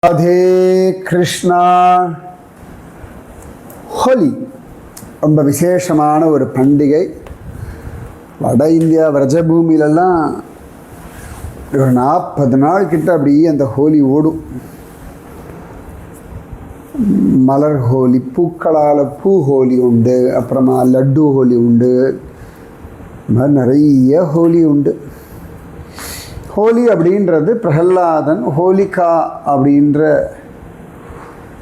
ராதே கிருஷ்ணா. ஹோலி ரொம்ப விசேஷமான ஒரு பண்டிகை. வட இந்தியா விரஜபூமியிலெல்லாம் ஒரு 40 நாள் கிட்ட அப்படியே அந்த ஹோலி ஓடும். மலர் ஹோலி, பூக்களால் பூ ஹோலி உண்டு, அப்புறமா லட்டு ஹோலி உண்டு, இந்த மாதிரி நிறைய ஹோலி உண்டு. ஹோலி அப்படின்றது பிரகலாதன் ஹோலிகா அப்படின்ற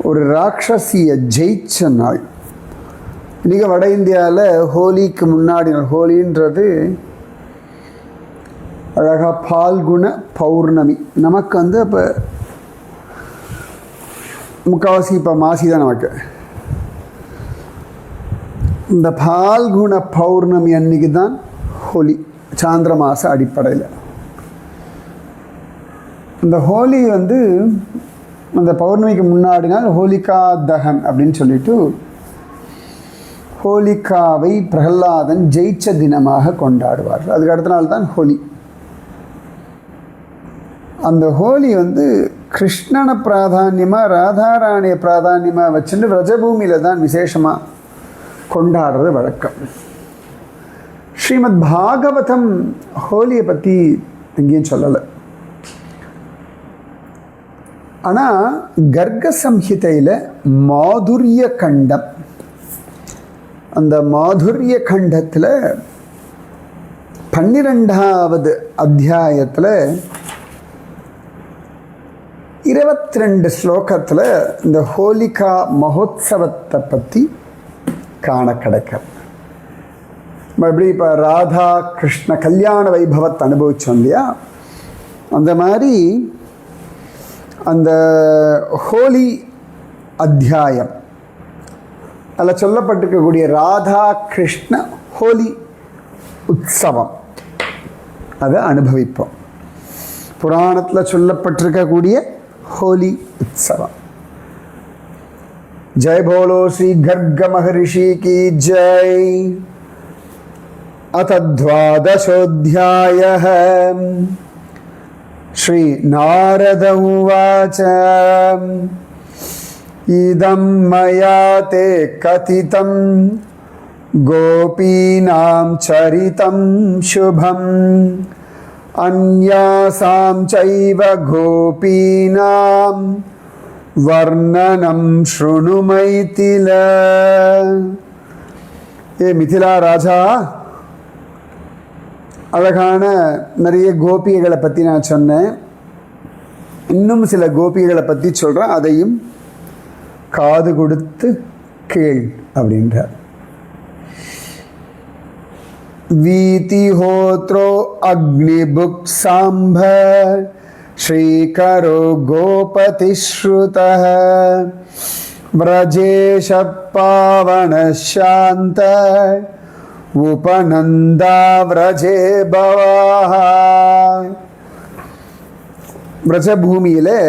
ஒரு ராட்சசியை ஜெயிச்ச நாள். இன்றைக்கி வட இந்தியாவில் ஹோலிக்கு முன்னாடி நாள். ஹோலின்றது அழகாக பால்குண பௌர்ணமி. நமக்கு வந்து அப்போ முக்கால்வாசி இப்போ மாசி தான் நமக்கு. இந்த பால்குண பௌர்ணமி அன்னைக்கு தான் ஹோலி, சாந்திர மாத அடிப்படையில். இந்த ஹோலி வந்து அந்த பௌர்ணமிக்கு முன்னாடி நாள் ஹோலிகா தகன் அப்படின்னு சொல்லிட்டு ஹோலிகாவை பிரகலாதன் ஜெயிச்ச தினமாக கொண்டாடுவார்கள். அதுக்கு அடுத்த நாள் தான் ஹோலி. அந்த ஹோலி வந்து கிருஷ்ணனை பிராதான்யமாக, ராதாராணியை பிராதான்யமாக வச்சுட்டு விரஜபூமியில் தான் விசேஷமாக கொண்டாடுறது வழக்கம். ஸ்ரீமத் பாகவதம் ஹோலியை பற்றி எங்கேயும் சொல்லலை. ஆனால் கர்க சம்ஹிதையில் மாதுரிய கண்டம், அந்த மாதுரிய கண்டத்தில் 12வது அத்தியாயத்தில் 22 ஸ்லோகத்தில் இந்த ஹோலிகா மகோத்சவத்தை பற்றி காண கிடைக்கும். எப்படி இப்போ ராதா கிருஷ்ண கல்யாண வைபவத்தை அனுபவித்தோம் இல்லையா, அந்த மாதிரி அந்த ஹோலி அத்தியாயம் அதில் சொல்லப்பட்டிருக்கக்கூடிய ராதா கிருஷ்ண ஹோலி உற்சவம் அதை அனுபவிப்போம். புராணத்தில் சொல்லப்பட்டிருக்கக்கூடிய ஹோலி உற்சவம். ஜெய் போலோ ஸ்ரீ கர்க மகரிஷி கி ஜெய். அத த்வாதசோऽध्यायः. ஸ்ரீ நாரத உவாச. இதம் மயா தே கதிதம் கோபீனாம் சரிதம் சுபம் அன்யாசாம் சைவ கோபீனாம் வர்ணனம் ஸ்ருணு மைதில. ஏ மிதிலா ராஜா, அழகான நிறைய கோபிகைகளை பற்றி நான் சொன்னேன். இன்னும் சில கோபிகைகளை பற்றி சொல்கிறேன், அதையும் காது கொடுத்து கேள் அப்படின்றார். வீதிஹோத்ரோ அக்னிபுக் சாம்ப ஸ்ரீகரோ கோபதிஸ்ருதः व्रजेश पावन शांत उपनंदा व्रजे भवाः. व्रजभूमिயிலே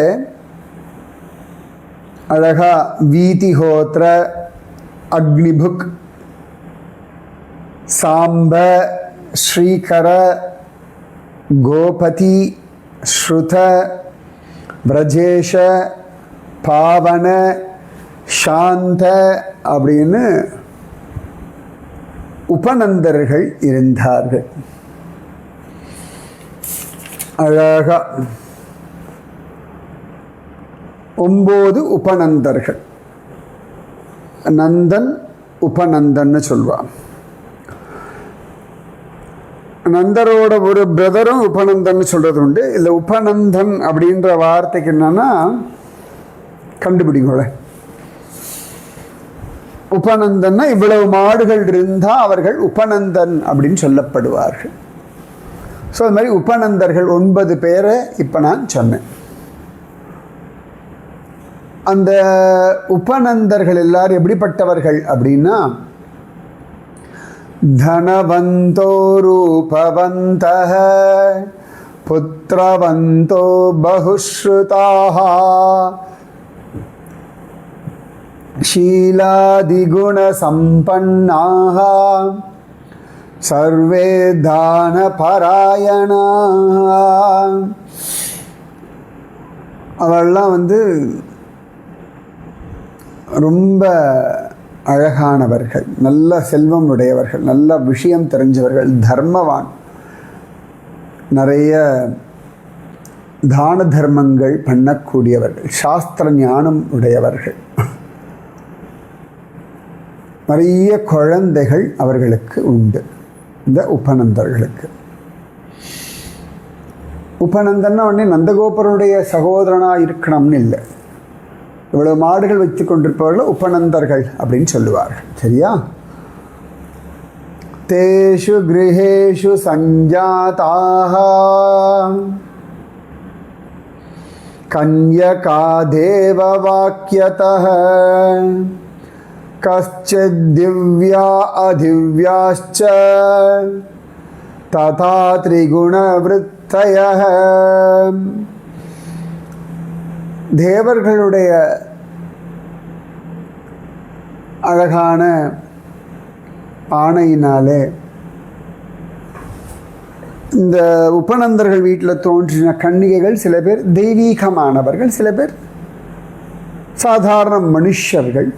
அழகா வீதிஹோத்ர, அக்னிபுக், சாம்ப, ஸ்ரீகர, கோபதி, ஸ்ருத, விரஜேஷ, பாவன, சாந்த அப்படின்னு உபநந்தர்கள் இருந்தார்கள். அழகா 9 உபநந்தர்கள். நந்தன் உபநந்தன்னு சொல்வான். நந்தரோட ஒரு பிரதரும் உபநந்தன் சொல்றது உண்டு. இல்லை, உபநந்தன் அப்படின்ற வார்த்தைக்கு என்னன்னா கண்டுபிடிங்கள. உபநந்தன்னா இவ்வளவு மாடுகள் இருந்தால் அவர்கள் உபநந்தன் அப்படின்னு சொல்லப்படுவார்கள். ஸோ அது மாதிரி உபநந்தர்கள் 9 பேரை இப்போ நான் சொன்னேன். அந்த உபநந்தர்கள் எல்லாரும் எப்படிப்பட்டவர்கள் அப்படின்னா, தனவந்தோ ரூபவந்தः புத்திரவந்தோ பகுஸ்ருதாः शीलादिगुण संपन्नाः सर्वे दानपरायणाः. அவள்லாம் ரொம்ப அழகானவர்கள், நல்ல செல்வம் உடையவர்கள், நல்ல விஷயம் தெரிஞ்சவர்கள், தர்மவான், நிறைய தான தர்மங்கள் பண்ணக்கூடியவர்கள், சாஸ்திர ஞானம் உடையவர்கள். நிறைய குழந்தைகள் அவர்களுக்கு உண்டு. இந்த உபநந்தர்களுக்கு உபநந்தன்னா உடனே நந்தகோபருடைய சகோதரனாக இருக்கணும்னு இல்லை. இவ்வளவு மாடுகள் வைத்து கொண்டிருப்பவர்கள் உபநந்தர்கள் அப்படின்னு சொல்லுவார்கள். சரியா? தேஷு கிரகேஷு சஞ்சாதாக கன்யகா தேவ வாக்கியதः கஷ்சித் திவ்யா அதிவ்யாश्च ததா திரிகுணவிருத்தயः. தேவர்களுடைய அழகான ஆணையினாலே இந்த உபநந்தர்கள் வீட்டில் தோன்றின கன்னிகைகள் சில பேர் தெய்வீகமானவர்கள், சில பேர் சாதாரண மனுஷர்கள்,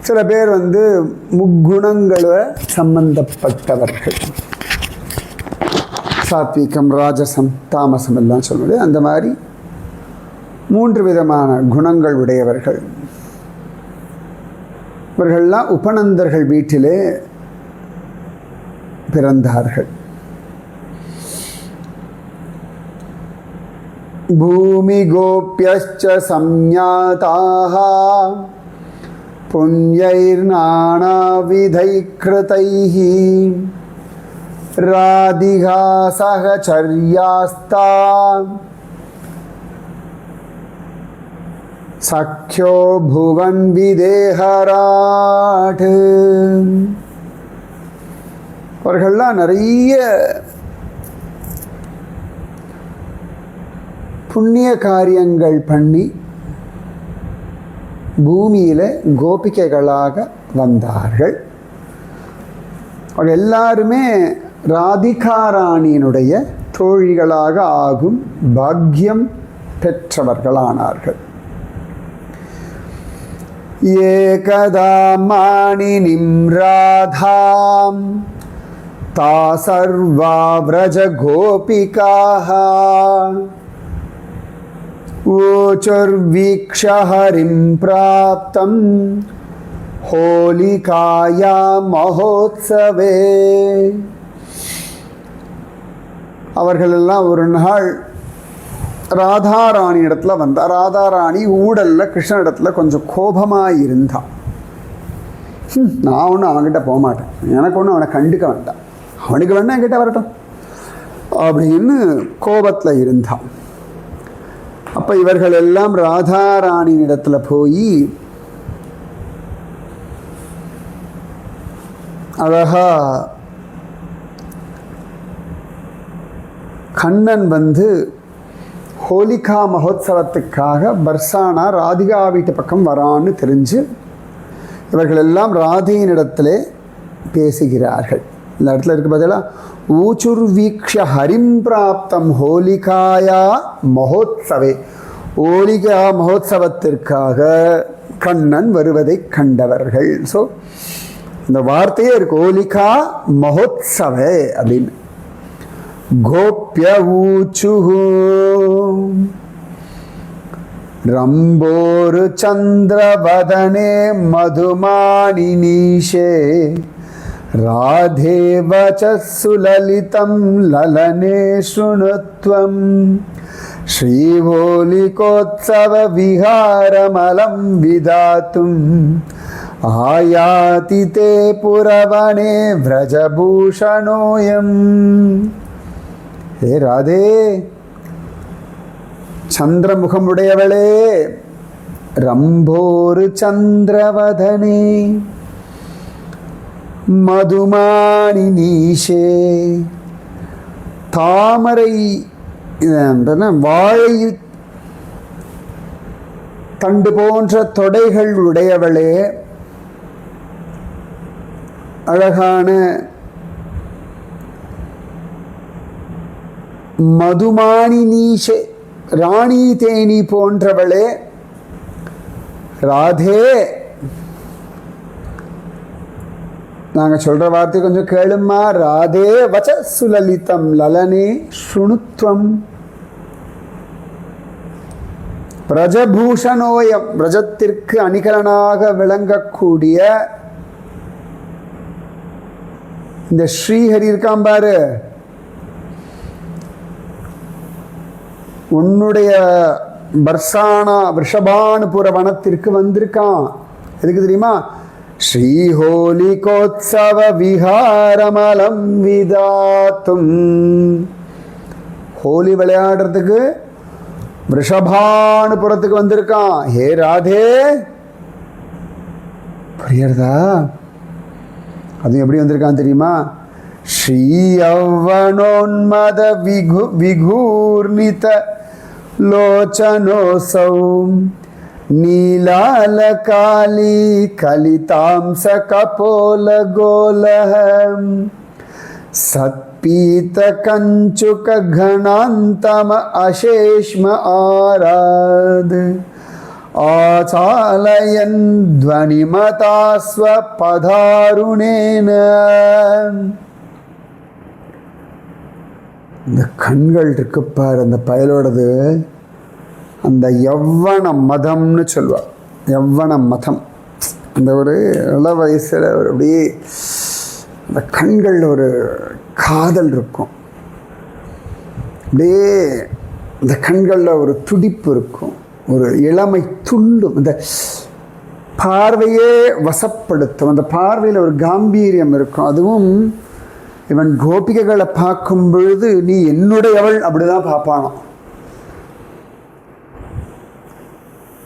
சில பேர் முக்குணங்களை சம்பந்தப்பட்டவர்கள். சாத்வீகம், ராஜசம், தாமசம் எல்லாம் சொல்லுவது அந்த மாதிரி 3 விதமான குணங்கள் உடையவர்கள். இவர்கள்லாம் உபநந்தர்கள் வீட்டிலே பிறந்தார்கள். பூமி கோப்யஸ்ச சம்ஞாதாக புண்யைர் நானாவிதைக் கிருதைஹ ராதிகா சஹசர்யாஸ்தா சக்யோ புவன் விதேஹராட். அவர்கள்லாம் நிறைய புண்ணிய காரியங்கள் பண்ணி பூமியில் கோபிகைகளாக வந்தார்கள். அவங்க எல்லாருமே ராதிகாராணியினுடைய தோழிகளாக ஆகும் பாக்கியம் பெற்றவர்களானார்கள். ஏகதா மாணினிம் ராதாம் தா சர்வா व्रज கோபிகாஹ ஓச்சுர்வீக்ஷ ஹரிம் பிராப்தம் ஹோலிகாயா மகோத்சவே. அவர்களெல்லாம் ஒரு நாள் ராதாராணி இடத்துல வந்தார். ராதாராணி ஊடல்ல கிருஷ்ண இடத்துல கொஞ்சம் கோபமாக இருந்தான். நான் ஒன்றும் அவன்கிட்ட போக மாட்டேன், எனக்கு ஒன்றும் அவனை கண்டுக்க வேண்டாம், அவனுக்கு வேணா என்கிட்ட வரட்டும் அப்படின்னு கோபத்தில் இருந்தான். அப்போ இவர்கள் எல்லாம் ராதாராணி இடத்துல போய் அழகா கண்ணன் ஹோலிகா மகோத்சவத்துக்காக பர்சானா ராதிகா வீட்டு பக்கம் வரான்னு தெரிஞ்சு இவர்கள் எல்லாம் ராதையின் இடத்துல பேசுகிறார்கள். இந்த இடத்துல இருக்கு பார்த்தீங்களா, ஊச்சுர்வீக்ஷ ஹரிம் பிராப்தம் ஹோலிகாயா மகோத்சவே. ஹோலிகா மகோத்சவத்திற்காக கண்ணன் வருவதை கண்டவர்கள். ஸோ இந்த வார்த்தையே இருக்கு, ஹோலிகா மகோத்சவே அப்படின்னு. கோப்ய ஊச்சுஹு ரம்போரு சந்திரவதனே மதுமானிநீஷே ராதே வசசுலலிதம் லலனே ஸ்ருணுத்வம் ஸ்ரீஹோலிகோத்சவ விஹாரமலம் விதாத்தும் ஆயாதி தே புரவனே व्रजभूषणोऽयम्. ஹே ராதே, சந்திரமுகமுடையவளே, ரம்போரு சந்திரவதனே மதுமானிநீஷே, தாமரை வாழை தண்டு போன்ற தொடைகள் உடையவளே, அழகான மதுமானிநீஷே, ராணி தேனி போன்றவளே ராதே, நாங்கள் சொல்கிற வார்த்தை கொஞ்சம் கேளும்மா. ராதே வச்ச சுலலிதம் லலனே ஸ்ருணுத்வம் பிரஜபூஷணோயம், பிரஜத்திற்கு அணிகலனாக விளங்கக்கூடிய இந்த ஸ்ரீஹரி இருக்கான் பாரு, உன்னுடைய பர்சானா விஷபானுபுர வனத்திற்கு வந்திருக்கான். எதுக்கு தெரியுமா? ஸ்ரீஹோலிகோத்சவ விஹாரமலம் விதாத்தும், ஹோலி விளையாடுறதுக்கு ரிஷபானுபுரத்துக்கு வந்திருக்கான். ஹே ராதே, புரியுறதா? அது எப்படி வந்திருக்கான் தெரியுமா? ஸ்ரீ யௌவனோன்மத விகூர்ணித லோச்சனோசௌ நீலாலகாலி கலிதாம்ச கபோல கோலஹம் சத்பீத கஞ்சுக கணாந்தம அசேஷ்ம ஆராத் ஆசாலயன் த்வனிமதாஸ்வ பதாருணேன. இந்த கண்கள் இருக்கு பாரு அந்த பயலோடது, அந்த யவ்வன மதம்னு சொல்லுவாள். யவ்வன மதம், அந்த ஒரு இள வயசில் ஒரு அப்படியே அந்த கண்களில் ஒரு காதல் இருக்கும், அப்படியே இந்த கண்களில் ஒரு துடிப்பு இருக்கும், ஒரு இளமை துள்ளும், இந்த பார்வையே வசப்படுத்தும், அந்த பார்வையில் ஒரு காம்பீரியம் இருக்கும். அதுவும் இவன் கோபிகைகளை பார்க்கும் பொழுது நீ என்னுடையவள் அப்படிதான் பார்ப்பானோ.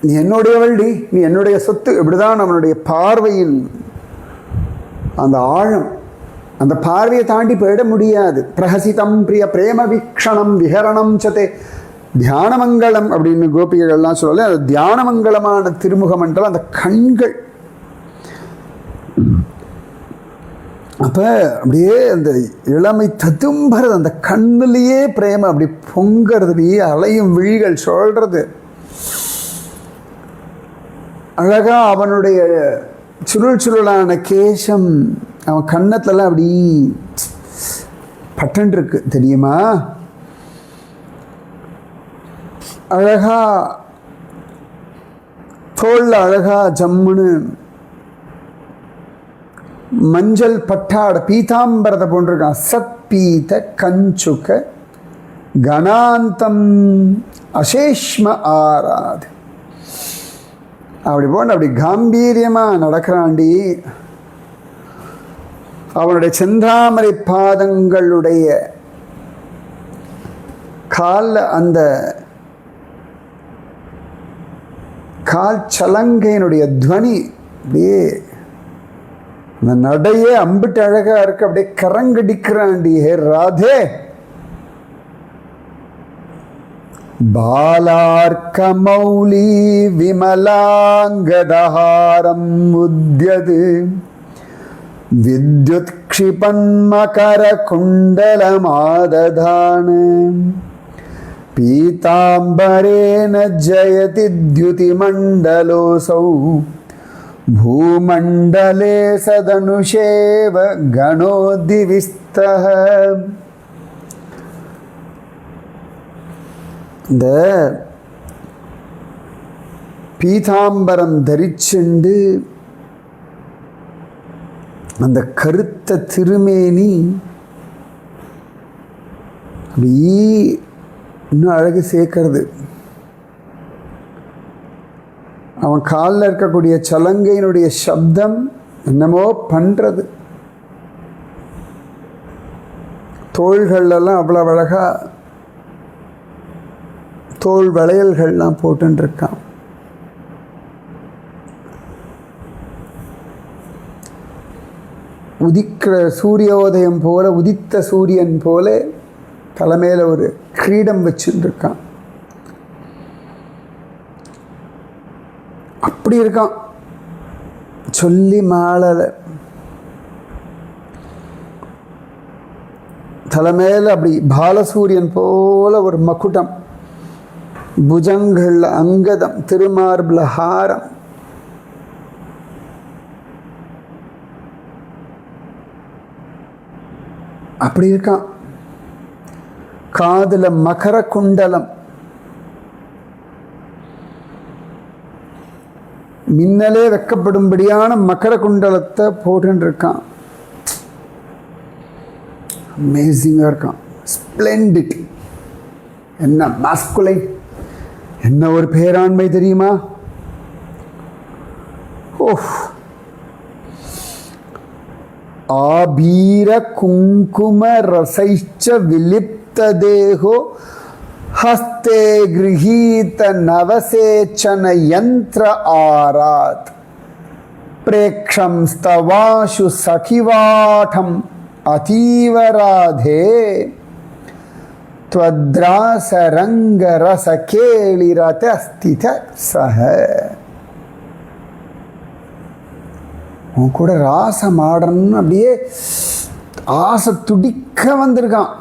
நீ என்னுடையவள், நீ என்னுடைய சொத்து, இப்படிதான் அவனுடைய பார்வையின் அந்த ஆழம். அந்த பார்வையை தாண்டி போயிட முடியாது. பிரஹசிதம் பிரிய பிரேம வீக்ஷணம் விஹரணம் சதே தியானமங்கலம் அப்படின்னு கோபிகைகள்லாம் சொல்லல. அது தியானமங்கலமான திருமுகம் என்றால் அந்த கண்கள். அப்போ அப்படியே அந்த இளமை ததும்புறது, அந்த கண்ணுலேயே பிரேம அப்படி பொங்கிறதுலேயே அலையும் விழிகள் சொல்கிறது. அழகா அவனுடைய சுருள் சுருளான கேசம் அவன் கன்னத்துலலாம் அப்படி பட்டன் இருக்கு தெரியுமா? அழகா தோல்ல அழகா ஜம்முன்னு மஞ்சள் பட்டாட பீதாம்பரத்தை போன்றிருக்கான். சத்பீத கஞ்சுக கணாந்தம் அசேஷ்ம ஆராத், அப்படி போன அப்படி காம்பீரியமாக நடக்கிறாண்டி. அவனுடைய செந்தாமரை பாதங்களுடைய காலில் அந்த கால் சலங்கையினுடைய துவனி அப்படியே அந்த நடையே அம்பிட்டு அழகா இருக்கு. அப்படியே கரங்கடிக்கிறாண்டி. ஹே ராதே, பாலார்க்கமௌலி விமலாங்கதஹாரம் உத்யது வித்யுத் க்ஷிபன்மகர குண்டலமாததான பீதாம்பரேன ஜயதி த்யுதிமண்டலோசௌ பூமண்டலே சதனுஷேவ கணோதிவிஸ்தஹ. இந்த பீதாம்பரம் தரிச்சுண்டு அந்த கருத்த திருமேனி அப்படி இன்னும் அழகு சேர்க்கிறது. அவன் காலில் இருக்கக்கூடிய சலங்கையினுடைய சப்தம் என்னமோ பண்ணுறது. தோள்கள்லாம் அவ்வளோ அழகா தோல் வளையல்கள்லாம் போட்டுருக்கான். உதிக்கிற சூரியோதயம் போல, உதித்த சூரியன் போல தலைமையில் ஒரு கிரீடம் வச்சுருக்கான். அப்படி இருக்கான் சொல்லி மாளலை. தலைமையில் அப்படி பாலசூரியன் போல ஒரு மக்குட்டம். புஜங்கள் அங்கதம், திருமார்புல ஹாரம், அப்படி இருக்கான். காதுல மகர குண்டலம், மின்னலே வெக்கப்படும்படியான மகர குண்டலத்தை போட்டுன்னு இருக்கான். அமேசிங்காக இருக்கான். ஸ்ப்ளெண்டிட். என்ன மாஸ்குலைன், என்ன ஒரு பேராண்மை தெரியுமா? ஓஹ். ஆபீர குங்கும ரசைச்ச விலிப்த தேகோ ஹஸ்தே கிரஹீத நவசேச்சன யந்திர ஆராத் பிரேக்ஷம் ஸ்தவாஷு சகிவாடம் அதீவராதே த்வத்ராசரங்க ரச கேளிரத ஸ்தித சஹ. உன் கூட ராசம் ஆடணும்னு அப்படியே ஆசை துடிக்க வந்திருக்கான்.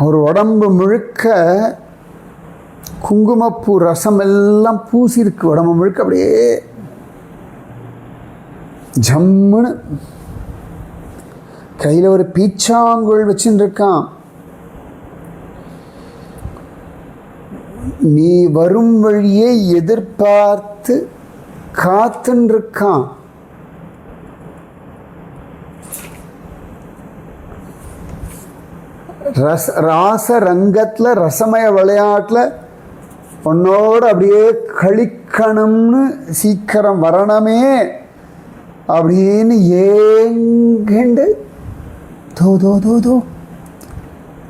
அவர் உடம்பு முழுக்க குங்குமப்பூ ரசம் எல்லாம் பூசிருக்கு. உடம்பு முழுக்க அப்படியே ஜம்முன்னு. கையில் ஒரு பீச்சாங்குழல் வச்சுட்டு இருக்கான். நீ வரும் வழியை எதிர்பார்த்து காத்துன்னு இருக்கான். ராச ரங்கத்தில், ரசமய விளையாட்டில் உன்னோட அப்படியே கழிக்கணும்னு, சீக்கிரம் வரணுமே அப்படின்னு ஏங்கண்டு தோ தோ தோ தோ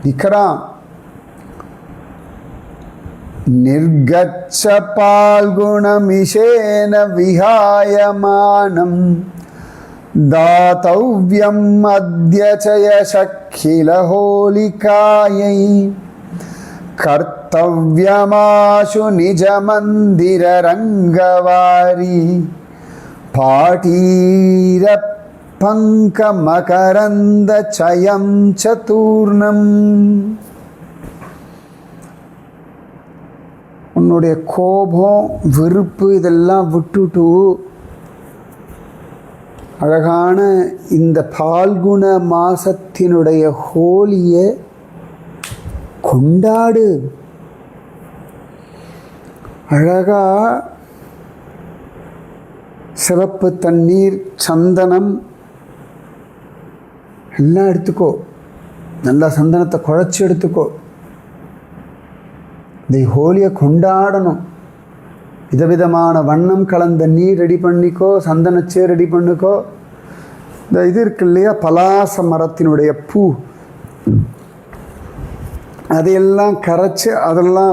நிற்கிறான். நிர்கச்ச பால்குணமிஷேன விஹாயமானம் தாத்தவ்யம் அத்யசய சக்கில ஹோலிகாயை கர்த்தவ்யமாசு நிஜ மந்திர ரங்கவாரி பாட்டீர பங்க மகரந்த சயம் சதூர்ணம். உன்னுடைய கோபம், வெறுப்பு இதெல்லாம் விட்டுட்டு அழகான இந்த பால்குண மாசத்தினுடைய ஹோலியை கொண்டாடு. அழகா சிவப்பு தண்ணீர், சந்தனம் எல்லாம் எடுத்துக்கோ. நல்லா சந்தனத்தை குழைச்சி எடுத்துக்கோ. இந்த ஹோலியை கொண்டாடணும். விதவிதமான வண்ணம் கலந்த நீர் ரெடி பண்ணிக்கோ, சந்தனச்சே ரெடி பண்ணிக்கோ. இந்த இது இருக்கு இல்லையா, பலாச மரத்தினுடைய பூ, அதையெல்லாம் கரைச்சி அதெல்லாம்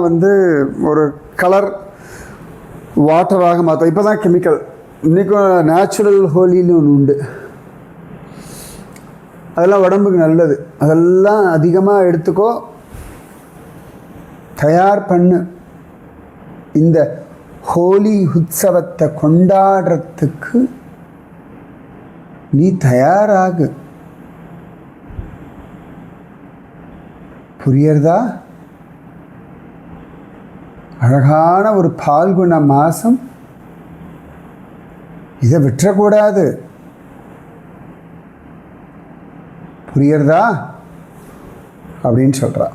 ஒரு கலர் வாட்டராக மாற்ற. இப்போ தான் கெமிக்கல். இன்றைக்கும் நேச்சுரல் ஹோலின்னு ஒன்று உண்டு. அதெல்லாம் உடம்புக்கு நல்லது. அதெல்லாம் அதிகமாக எடுத்துக்கோ, தயார் பண்ணு. இந்த ஹோலி உற்சவத்தை கொண்டாடுறதுக்கு நீ தயாராகு. புரியறதா? அழகான ஒரு பால்குண மாசம், இதை விட்டுறக்கூடாது. புரியறதா அப்படின்னு சொல்றா.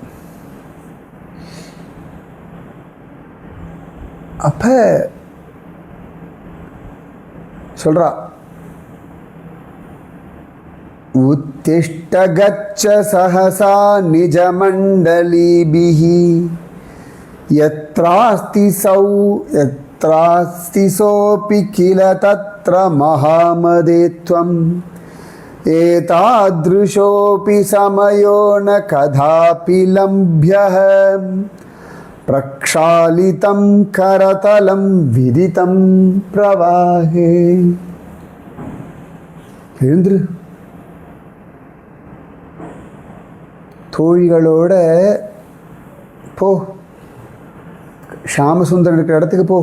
அப்ப சொல்றா, உத்திஷ்ட கச்ச சஹசா நிஜ மண்டலீபிஹி யத்ராஸ்தி சோபி கில தத்ர மகாமதேத்வம் ஏதாத்ருஷோபி சமயோ ந கதாபி லம்ப்யஹ பிரக்ஷாலிதம் கரதலம் விதிதம் பிரவாஹே. எழுந்துரு. தோழிகளோட போ, ஷாமசுந்தரன் இருக்கிற இடத்துக்கு போ.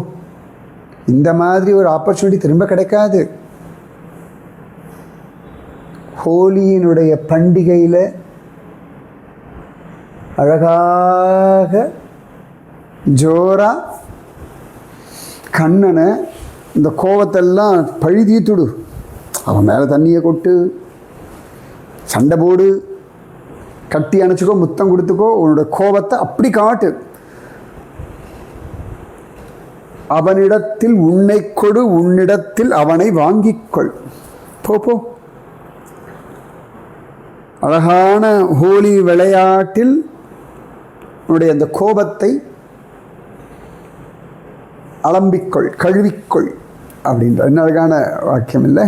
இந்த மாதிரி ஒரு ஆப்பர்ச்சுனிட்டி திரும்ப கிடைக்காது. ஹோலியினுடைய பண்டிகையில் அழகாக ஜோரா கண்ணனை இந்த கோவத்தெல்லாம் பழி தீத்துடு, அவன் மேலே தண்ணியை கொட்டு, சண்டை போடு, கட்டி அணைச்சிக்கோ, முத்தம் கொடுத்துக்கோ, உன்னோட கோபத்தை அப்படி காட்டு. அவனிடத்தில் உன்னை கொடு, உன்னிடத்தில் அவனை வாங்கிக்கொள். போ. அழகான ஹோலி விளையாட்டில் உன்னுடைய அந்த கோபத்தை அலம்பிக்கொள், கழுவிக்கொள் அப்படின்ற என்ன அழகான வாக்கியம் இல்லை?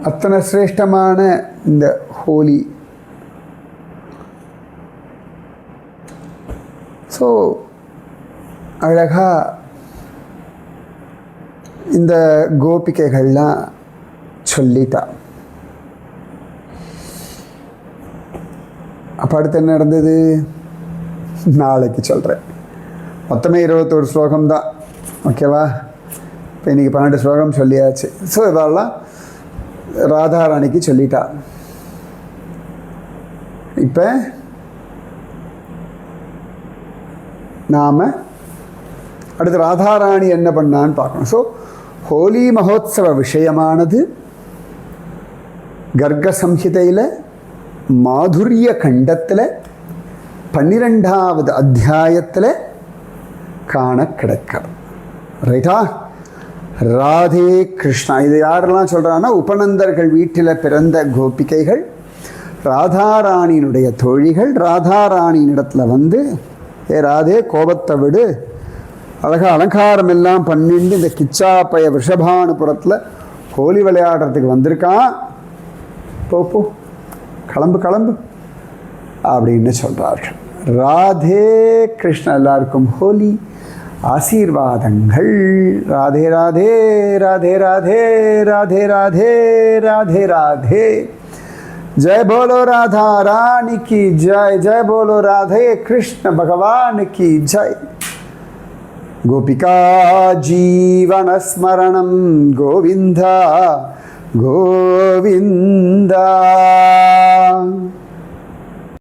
அத்தனை சிரேஷ்டமான இந்த ஹோலி. ஸோ அழகா இந்த கோபிகைகள்லாம் சொல்லிட்டா. அப்போ அடுத்து என்ன நடந்தது நாளைக்கு சொல்கிறேன். மொத்தமே 21 ஸ்லோகம் தான், ஓகேவா? இப்போ இன்றைக்கி 12 ஸ்லோகம் சொல்லியாச்சு. ஸோ இதெல்லாம் ராதாராணிக்கு சொல்லிட்டா. இப்போ நாம் அடுத்து ராதாராணி என்ன பண்ணான்னு பார்க்கணும். ஸோ ஹோலி மகோத்சவ விஷயமானது கர்க சம்ஹிதையில் மாதுரிய கண்டத்தில் 12வது அத்தியாயத்தில் காண கிடைக்கிறது. ரைட்டா? ராதே கிருஷ்ணா. இது யாரெல்லாம் சொல்கிறான்னா, உபநந்தர்கள் வீட்டில் பிறந்த கோபிகைகள், ராதாராணியினுடைய தோழிகள். ராதாராணியின் இடத்துல வந்து, ஏ ராதே கோபத்தை விடு, அழகாக அலங்காரம் எல்லாம் பண்ணிட்டு இந்த கிச்சாப்பைய விஷபானுபுரத்தில் ஹோலி விளையாடுறதுக்கு வந்திருக்கான், போ கிளம்பு அப்படின்னு சொல்கிறார்கள். ராதே கிருஷ்ணா. எல்லாருக்கும் ஹோலி ஆசீர்வாதங்கள். ராதே ராதே ராதே ராதே ராதே ராதே ராதே ராதே. जय बोलो राधा रानी की जय, जय बोलो राधे कृष्ण भगवान की जय. गोपिका जीवन स्मरणं गोविंदा गोविंदा.